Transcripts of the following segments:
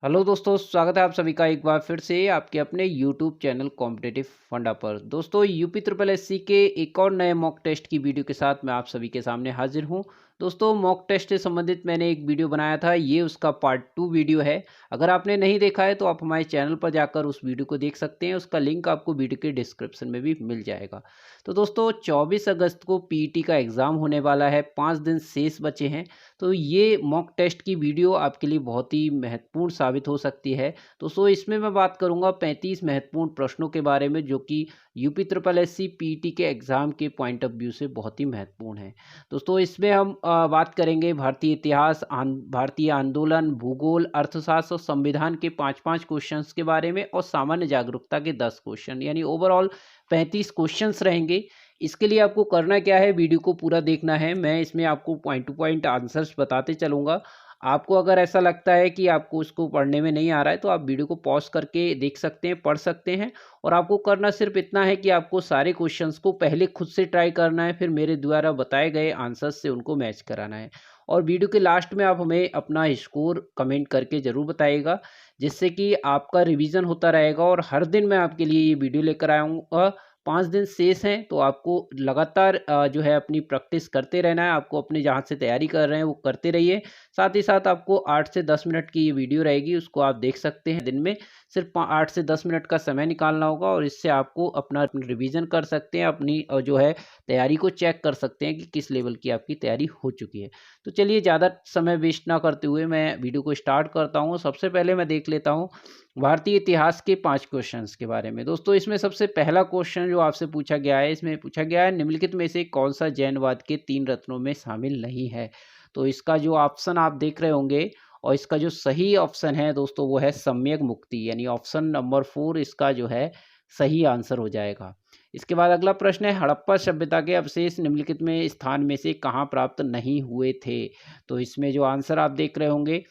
Hello दोस्तों, स्वागत है आप सभी का एक बार फिर से आपके अपने यूट्यूब चैनल कॉम्पिटिटिव फंडा पर। दोस्तों, यूपी ट्रिपल एससी के एक और नए मॉक टेस्ट की वीडियो के साथ मैं आप सभी के सामने हाजिर हूं। दोस्तों, मॉक टेस्ट से संबंधित मैंने एक वीडियो बनाया था, ये उसका पार्ट 2 वीडियो है। अगर आपने नहीं देखा है तो आप हमारे चैनल पर जाकर उस वीडियो को देख सकते हैं, उसका लिंक आपको वीडियो के डिस्क्रिप्शन में भी मिल जाएगा। तो दोस्तों, 24 अगस्त को पीईटी का एग्ज़ाम होने वाला है, 5 दिन शेष बचे हैं। तो ये मॉक टेस्ट की वीडियो आपके लिए बहुत ही महत्वपूर्ण साबित हो सकती है। दोस्तों, इसमें मैं बात करूंगा 35 महत्वपूर्ण प्रश्नों के बारे में, जो कि यूपी ट्रिपल एससी पीईटी के एग्जाम के पॉइंट ऑफ व्यू से बहुत ही महत्वपूर्ण है। दोस्तों, इसमें हम बात करेंगे भारतीय इतिहास, भारतीय आंदोलन, भूगोल, अर्थशास्त्र और संविधान के 5-5 क्वेश्चंस के बारे में, और सामान्य जागरूकता के 10 क्वेश्चन, यानी ओवरऑल 35 क्वेश्चंस रहेंगे। इसके लिए आपको करना क्या है, वीडियो को पूरा देखना है। मैं इसमें आपको पॉइंट टू पॉइंट आंसर्स बताते चलूँगा। आपको अगर ऐसा लगता है कि आपको उसको पढ़ने में नहीं आ रहा है, तो आप वीडियो को पॉज़ करके देख सकते हैं, पढ़ सकते हैं। और आपको करना सिर्फ़ इतना है कि आपको सारे क्वेश्चंस को पहले खुद से ट्राई करना है, फिर मेरे द्वारा बताए गए आंसर्स से उनको मैच कराना है। और वीडियो के लास्ट में आप हमें अपना स्कोर कमेंट करके ज़रूर बताइएगा, जिससे कि आपका रिवीज़न होता रहेगा। और हर दिन मैं आपके लिए ये वीडियो लेकर आऊँगा। 5 दिन शेष हैं, तो आपको लगातार जो है अपनी प्रैक्टिस करते रहना है। आपको अपने जहाँ से तैयारी कर रहे हैं वो करते रहिए। साथ ही साथ आपको 8 से 10 मिनट की ये वीडियो रहेगी, उसको आप देख सकते हैं। दिन में सिर्फ 8 से 10 मिनट का समय निकालना होगा, और इससे आपको अपना रिवीजन कर सकते हैं, अपनी जो है तैयारी को चेक कर सकते हैं कि किस लेवल की आपकी तैयारी हो चुकी है। तो चलिए, ज़्यादा समय वेस्ट ना करते हुए मैं वीडियो को स्टार्ट करता हूँ। सबसे पहले मैं देख लेता हूँ भारतीय इतिहास के 5 क्वेश्चंस के बारे में। दोस्तों, इसमें सबसे पहला क्वेश्चन जो आपसे पूछा गया है, इसमें पूछा गया है, निम्नलिखित में से कौन-सा जैनवाद के 3 रत्नों में शामिल नहीं है? तो इसका जो ऑप्शन आप देख रहे होंगे, और इसका जो सही ऑप्शन है दोस्तों, वो है सम्यक मुक्ति, यानी ऑप्शन नंबर 4 इसका जो है सही आंसर हो जाएगा। इसके बाद अगला प्रश्न है, हड़प्पा सभ्यता के अवशेष निम्नलिखित में स्थान में से कहाँ प्राप्त नहीं हुए थे? तो इसमें जो आंसर आप देख रहे होंगे,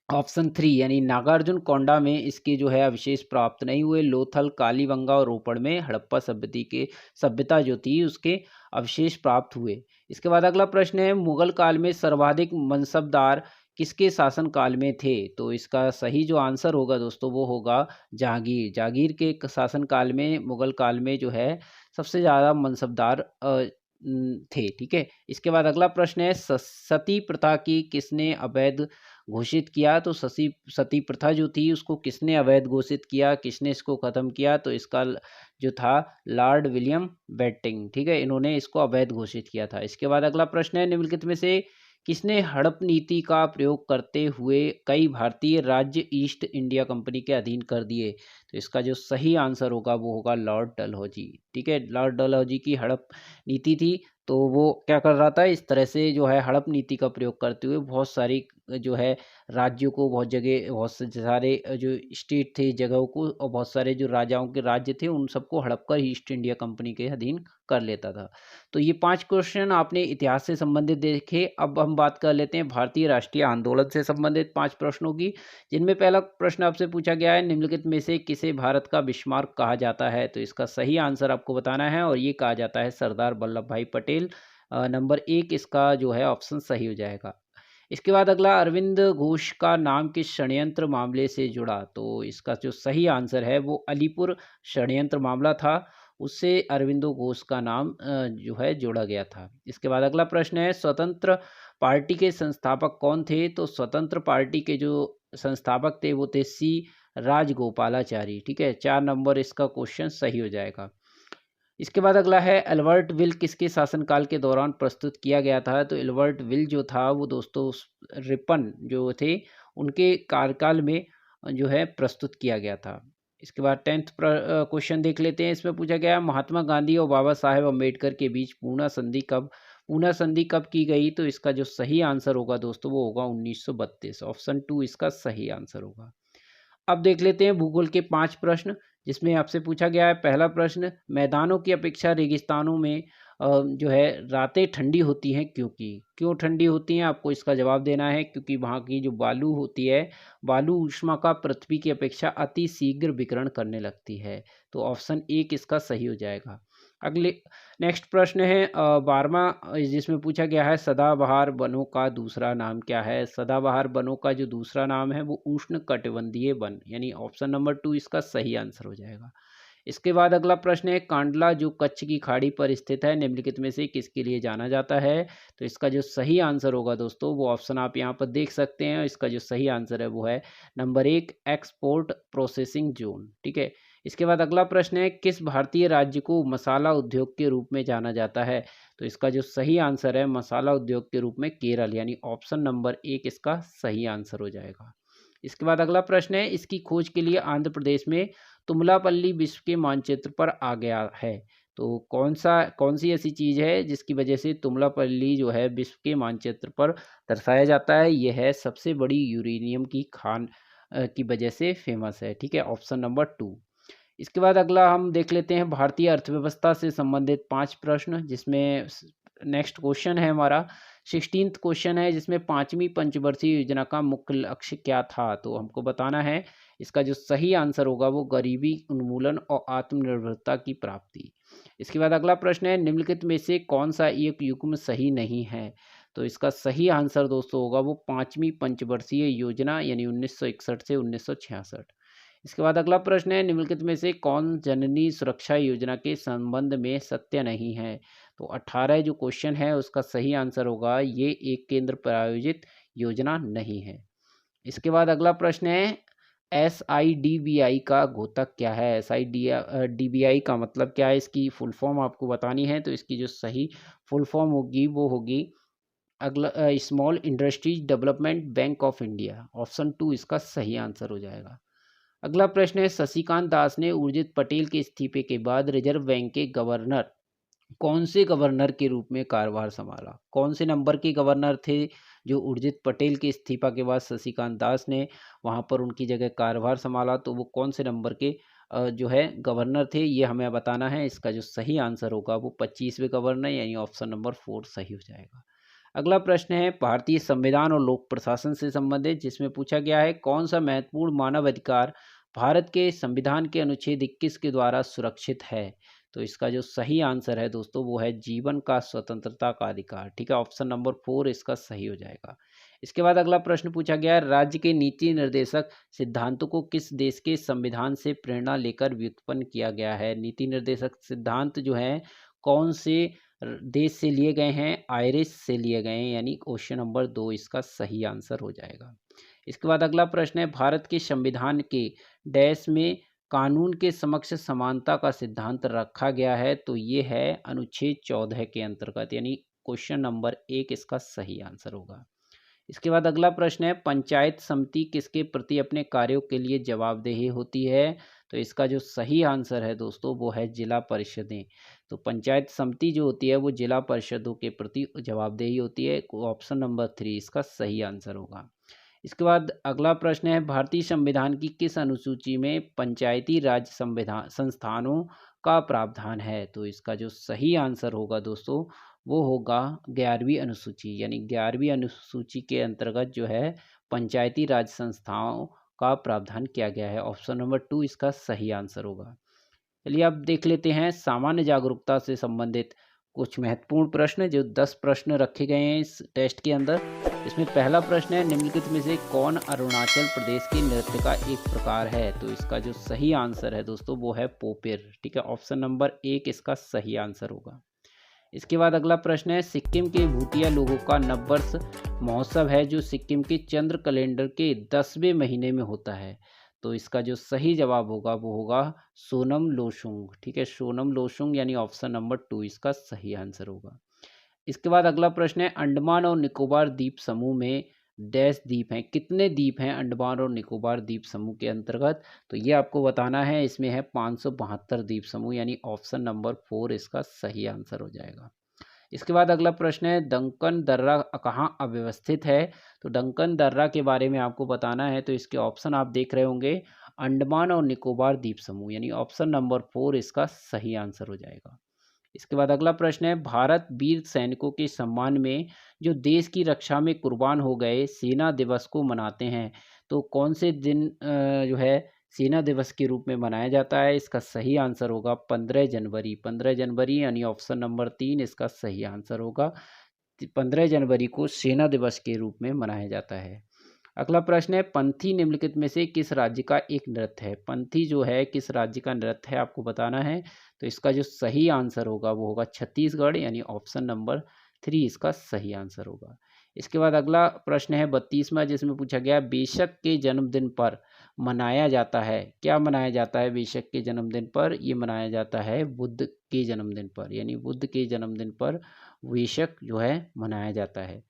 ऑप्शन 3 यानी नागार्जुन कोंडा में इसके जो है अवशेष प्राप्त नहीं हुए। लोथल, कालीबंगा और रोपड़ में हड़प्पा सभ्यता जो थी उसके अवशेष प्राप्त हुए। इसके बाद अगला प्रश्न है, मुगल काल में सर्वाधिक मनसबदार किसके शासन काल में थे? तो इसका सही जो आंसर होगा दोस्तों, वो होगा जहांगीर। जहांगीर के शासन काल में, मुगल काल में जो है सबसे ज़्यादा मनसबदार थे। ठीक है। इसके बाद अगला प्रश्न है, सती प्रथा की किसने अवैध घोषित किया? तो सती प्रथा जो थी उसको किसने अवैध घोषित किया, किसने इसको खत्म किया? तो इसका जो था लॉर्ड विलियम बेंटिंक। ठीक है, इन्होंने इसको अवैध घोषित किया था। इसके बाद अगला प्रश्न है, निम्नलिखित में से किसने हड़प नीति का प्रयोग करते हुए कई भारतीय राज्य ईस्ट इंडिया कंपनी के अधीन कर दिए? तो इसका जो सही आंसर होगा वो होगा लॉर्ड डलहौजी। ठीक है, लॉर्ड डलहौजी की हड़प नीति थी। तो वो क्या कर रहा था, इस तरह से जो है हड़प नीति का प्रयोग करते हुए बहुत सारी जो है राज्यों को, बहुत जगह, बहुत से सारे जो स्टेट थे, जगहों को, और बहुत सारे जो राजाओं के राज्य थे उन सबको हड़प कर ईस्ट इंडिया कंपनी के अधीन कर लेता था। तो ये 5 क्वेश्चन आपने इतिहास से संबंधित देखे। अब हम बात कर लेते हैं भारतीय राष्ट्रीय आंदोलन से संबंधित 5 प्रश्नों की, जिनमें पहला प्रश्न आपसे पूछा गया है, निम्नलिखित में से किसे भारत का बिस्मार्क कहा जाता है? तो इसका सही आंसर आपको बताना है, और ये कहा जाता है सरदार वल्लभ भाई पटेल। नंबर 1 इसका जो है ऑप्शन सही हो जाएगा। इसके बाद अगला, अरविंद घोष का नाम किस षड्यंत्र मामले से जुड़ा? तो इसका जो सही आंसर है वो अलीपुर षड्यंत्र मामला था, उससे अरविंदो घोष का नाम जो है जोड़ा गया था। इसके बाद अगला प्रश्न है, स्वतंत्र पार्टी के संस्थापक कौन थे? तो स्वतंत्र पार्टी के जो संस्थापक थे वो थे सी राजगोपालाचारी। ठीक है, 4 नंबर इसका क्वेश्चन सही हो जाएगा। इसके बाद अगला है, एल्बर्ट विल किसके शासनकाल के दौरान प्रस्तुत किया गया था? तो एल्बर्ट विल जो था वो दोस्तों रिपन जो थे उनके कार्यकाल में जो है प्रस्तुत किया गया था। इसके बाद 10th क्वेश्चन देख लेते हैं। इसमें पूछा गया है, महात्मा गांधी और बाबा साहेब अम्बेडकर के बीच पूना संधि कब की गई? तो इसका जो सही आंसर होगा दोस्तों वो होगा 1932। ऑप्शन 2 इसका सही आंसर होगा। अब देख लेते हैं भूगोल के 5 प्रश्न, जिसमें आपसे पूछा गया है। पहला प्रश्न, मैदानों की अपेक्षा रेगिस्तानों में जो है रातें ठंडी होती हैं, क्यों ठंडी होती हैं? आपको इसका जवाब देना है। क्योंकि वहाँ की जो बालू होती है, बालू ऊष्मा का पृथ्वी की अपेक्षा अति शीघ्र विकिरण करने लगती है। तो ऑप्शन 1 इसका सही हो जाएगा। अगले नेक्स्ट प्रश्न है 12वां, जिसमें पूछा गया है सदाबहार वनों का दूसरा नाम क्या है। सदाबहार वनों का जो दूसरा नाम है वो उष्णकटिबंधीय वन, यानी ऑप्शन नंबर 2 इसका सही आंसर हो जाएगा। इसके बाद अगला प्रश्न है कांडला जो कच्छ की खाड़ी पर स्थित है निम्नलिखित में से किसके लिए जाना जाता है। तो इसका जो सही आंसर होगा दोस्तों वो ऑप्शन आप यहाँ पर देख सकते हैं। इसका जो सही आंसर है वो है नंबर 1 एक्सपोर्ट प्रोसेसिंग जोन। ठीक है। इसके बाद अगला प्रश्न है किस भारतीय राज्य को मसाला उद्योग के रूप में जाना जाता है। तो इसका जो सही आंसर है मसाला उद्योग के रूप में केरल, यानी ऑप्शन नंबर 1 इसका सही आंसर हो जाएगा। इसके बाद अगला प्रश्न है इसकी खोज के लिए आंध्र प्रदेश में तुमलापल्ली विश्व के मानचित्र पर आ गया है। तो कौन सी ऐसी चीज़ है जिसकी वजह से तुमलापल्ली जो है विश्व के मानचित्र पर दर्शाया जाता है। यह है सबसे बड़ी यूरेनियम की खान की वजह से फेमस है। ठीक है, ऑप्शन नंबर 2। इसके बाद अगला हम देख लेते हैं भारतीय अर्थव्यवस्था से संबंधित 5 प्रश्न, जिसमें नेक्स्ट क्वेश्चन है हमारा 16th क्वेश्चन है, जिसमें 5वीं पंचवर्षीय योजना का मुख्य लक्ष्य क्या था। तो हमको बताना है। इसका जो सही आंसर होगा वो गरीबी उन्मूलन और आत्मनिर्भरता की प्राप्ति। इसके बाद अगला प्रश्न है निम्नलिखित में से कौन सा एक युग्म सही नहीं है। तो इसका सही आंसर दोस्तों होगा वो 5वीं पंचवर्षीय योजना, यानी 1961 से 1966। इसके बाद अगला प्रश्न है निम्नलिखित में से कौन जननी सुरक्षा योजना के संबंध में सत्य नहीं है। तो 18 जो क्वेश्चन है उसका सही आंसर होगा ये एक केंद्र प्रायोजित योजना नहीं है। इसके बाद अगला प्रश्न है SIDBI का घोतक क्या है। SIDBI का मतलब क्या है, इसकी फुल फॉर्म आपको बतानी है। तो इसकी जो सही फुल फॉर्म होगी वो होगी अगला small industries development bank of India. Option 2 इसका सही आंसर हो जाएगा। अगला प्रश्न है शशिकांत दास ने उर्जित पटेल के इस्तीफे के बाद रिजर्व बैंक के गवर्नर कौन से गवर्नर के रूप में कार्यभार संभाला। कौन से नंबर के गवर्नर थे जो उर्जित पटेल के इस्तीफा के बाद शशिकांत दास ने वहां पर उनकी जगह कार्यभार संभाला। तो वो कौन से नंबर के जो है गवर्नर थे, ये हमें बताना है। इसका जो सही आंसर होगा वो 25वें गवर्नर, यानी ऑप्शन नंबर 4 सही हो जाएगा। अगला प्रश्न है भारतीय संविधान और लोक प्रशासन से संबंधित, जिसमें पूछा गया है कौन सा महत्वपूर्ण मानव अधिकार भारत के संविधान के अनुच्छेद 21 के द्वारा सुरक्षित है। तो इसका जो सही आंसर है दोस्तों वो है जीवन का स्वतंत्रता का अधिकार। ठीक है, ऑप्शन नंबर 4 इसका सही हो जाएगा। इसके बाद अगला प्रश्न पूछा गया है राज्य के नीति निर्देशक सिद्धांतों को किस देश के संविधान से प्रेरणा लेकर व्युत्पन्न किया गया है। नीति निर्देशक सिद्धांत जो है कौन से देश से लिए गए हैं। आयरिश से लिए गए हैं, यानी क्वेश्चन नंबर 2 इसका सही आंसर हो जाएगा। इसके बाद अगला प्रश्न है भारत के संविधान के डैश में कानून के समक्ष समानता का सिद्धांत रखा गया है। तो ये है अनुच्छेद 14 के अंतर्गत, यानी क्वेश्चन नंबर 1 इसका सही आंसर होगा। इसके बाद अगला प्रश्न है पंचायत समिति किसके प्रति अपने कार्यों के लिए जवाबदेही होती है। तो इसका जो सही आंसर है दोस्तों वो है जिला परिषदें। तो पंचायत समिति जो होती है वो जिला परिषदों के प्रति जवाबदेही होती है। ऑप्शन नंबर 3 इसका सही आंसर होगा। इसके बाद अगला प्रश्न है भारतीय संविधान की किस अनुसूची में पंचायती राज संविधान संस्थानों का प्रावधान है। तो इसका जो सही आंसर होगा दोस्तों वो होगा 11वीं अनुसूची, यानी 11वीं अनुसूची के अंतर्गत जो है पंचायती राज संस्थाओं का प्रावधान किया गया है। ऑप्शन नंबर 2 इसका सही आंसर होगा। चलिए अब देख लेते हैं सामान्य जागरूकता से संबंधित कुछ महत्वपूर्ण प्रश्न, जो 10 प्रश्न रखे गए हैं इस टेस्ट के अंदर। इसमें पहला प्रश्न है निम्नलिखित में से कौन अरुणाचल प्रदेश के नृत्य का एक प्रकार है। तो इसका जो सही आंसर है दोस्तों वो है पोपेर। ठीक है, ऑप्शन नंबर 1 इसका सही आंसर होगा। इसके बाद अगला प्रश्न है सिक्किम के भूटिया लोगों का नववर्ष महोत्सव है जो सिक्किम के चंद्र कैलेंडर के 10वें महीने में होता है। तो इसका जो सही जवाब होगा वो होगा सोनम लोशुंग। ठीक है, सोनम लोशुंग, यानी ऑप्शन नंबर 2 इसका सही आंसर होगा। इसके बाद अगला प्रश्न है अंडमान और निकोबार द्वीप समूह में डैश द्वीप हैं। कितने द्वीप हैं अंडमान और निकोबार द्वीप समूह के अंतर्गत। तो ये आपको बताना है। इसमें है 572 द्वीप समूह, यानी ऑप्शन नंबर 4 इसका सही आंसर हो जाएगा। इसके बाद अगला प्रश्न है डंकन दर्रा कहाँ अव्यवस्थित है। तो डंकन दर्रा के बारे में आपको बताना है। तो इसके ऑप्शन आप देख रहे होंगे अंडमान और निकोबार द्वीप समूह, यानी ऑप्शन नंबर 4 इसका सही आंसर हो जाएगा। इसके बाद अगला प्रश्न है भारत वीर सैनिकों के सम्मान में जो देश की रक्षा में कुर्बान हो गए सेना दिवस को मनाते हैं। तो कौन से दिन जो है सेना दिवस के रूप में मनाया जाता है? इसका सही आंसर होगा 15 जनवरी। 15 जनवरी यानी ऑप्शन नंबर 3 इसका सही आंसर होगा। 15 जनवरी को सेना दिवस के रूप में मनाया जाता है। अगला प्रश्न है, पंथी निम्नलिखित में से किस राज्य का एक नृत्य है? पंथी जो है किस राज्य का नृत्य है आपको बताना है। तो इसका जो सही आंसर होगा वो होगा छत्तीसगढ़, यानी ऑप्शन नंबर 3 इसका सही आंसर होगा। इसके बाद अगला प्रश्न है 32वां, जिसमें पूछा गया बेशक के जन्मदिन पर मनाया जाता है। क्या मनाया जाता है बेशक के जन्मदिन पर? ये मनाया जाता है बुद्ध के जन्मदिन पर, यानी बुद्ध के जन्मदिन पर वेशक जो है मनाया जाता है।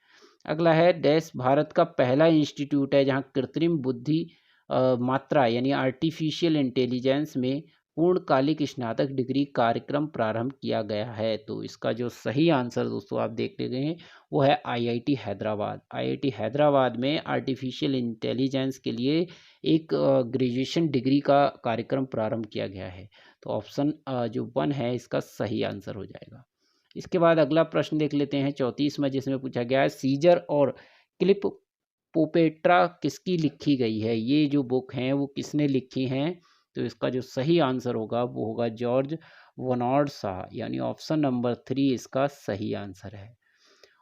अगला है डैश भारत का पहला इंस्टीट्यूट है जहां कृत्रिम बुद्धि मात्रा यानी आर्टिफिशियल इंटेलिजेंस में पूर्णकालिक स्नातक डिग्री कार्यक्रम प्रारंभ किया गया है। तो इसका जो सही आंसर दोस्तों आप देख ले गए हैं वो है आईआईटी हैदराबाद। आईआईटी हैदराबाद में आर्टिफिशियल इंटेलिजेंस के लिए एक ग्रेजुएशन डिग्री का कार्यक्रम प्रारंभ किया गया है। तो ऑप्शन जो 1 है इसका सही आंसर हो जाएगा। इसके बाद अगला प्रश्न देख लेते हैं 34वां, जिसमें पूछा गया है सीजर और क्लिप पोपेट्रा किसकी लिखी गई है? ये जो बुक हैं वो किसने लिखी हैं? तो इसका जो सही आंसर होगा वो होगा जॉर्ज बर्नार्ड शॉ, यानी ऑप्शन नंबर 3 इसका सही आंसर है।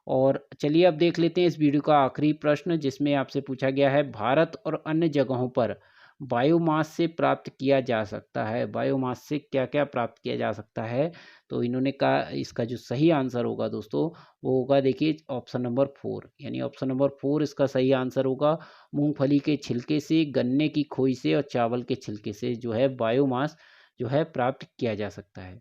और चलिए अब देख लेते हैं इस वीडियो का आखिरी प्रश्न, जिसमें आपसे पूछा गया है भारत और अन्य जगहों पर बायोमास से प्राप्त किया जा सकता है। बायोमास से क्या क्या प्राप्त किया जा सकता है? तो इन्होंने कहा इसका जो सही आंसर होगा दोस्तों वो होगा, देखिए ऑप्शन नंबर 4, यानी ऑप्शन नंबर 4 इसका सही आंसर होगा। मूंगफली के छिलके से, गन्ने की खोई से और चावल के छिलके से जो है बायोमास जो है प्राप्त किया जा सकता है।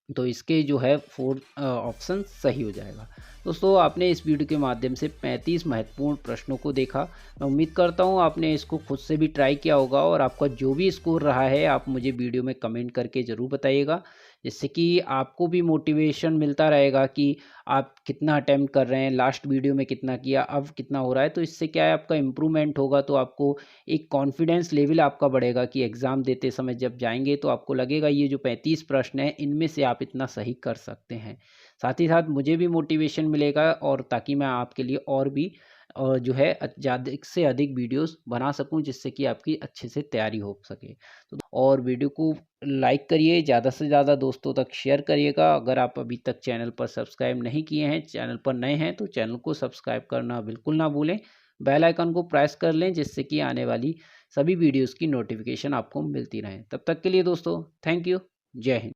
तो इसके जो है 4 ऑप्शन सही हो जाएगा। दोस्तों आपने इस वीडियो के माध्यम से 35 महत्वपूर्ण प्रश्नों को देखा। मैं उम्मीद करता हूँ आपने इसको खुद से भी ट्राई किया होगा और आपका जो भी स्कोर रहा है आप मुझे वीडियो में कमेंट करके ज़रूर बताइएगा, जिससे कि आपको भी मोटिवेशन मिलता रहेगा कि आप कितना अटेम्प्ट कर रहे हैं, लास्ट वीडियो में कितना किया, अब कितना हो रहा है। तो इससे क्या है आपका इम्प्रूवमेंट होगा, तो आपको एक कॉन्फिडेंस लेवल आपका बढ़ेगा कि एग्ज़ाम देते समय जब जाएंगे तो आपको लगेगा ये जो 35 प्रश्न हैं इनमें से आप इतना सही कर सकते हैं। साथ ही साथ मुझे भी मोटिवेशन मिलेगा और ताकि मैं आपके लिए और भी जो है ज़्यादा से अधिक वीडियोस बना सकूं, जिससे कि आपकी अच्छे से तैयारी हो सके। तो और वीडियो को लाइक करिए, ज़्यादा से ज़्यादा दोस्तों तक शेयर करिएगा। अगर आप अभी तक चैनल पर सब्सक्राइब नहीं किए हैं, चैनल पर नए हैं, तो चैनल को सब्सक्राइब करना बिल्कुल ना भूलें। बेल आइकन को प्रेस कर लें, जिससे कि आने वाली सभी वीडियोस की नोटिफिकेशन आपको मिलती रहे। तब तक के लिए दोस्तों थैंक यू। जय हिंद।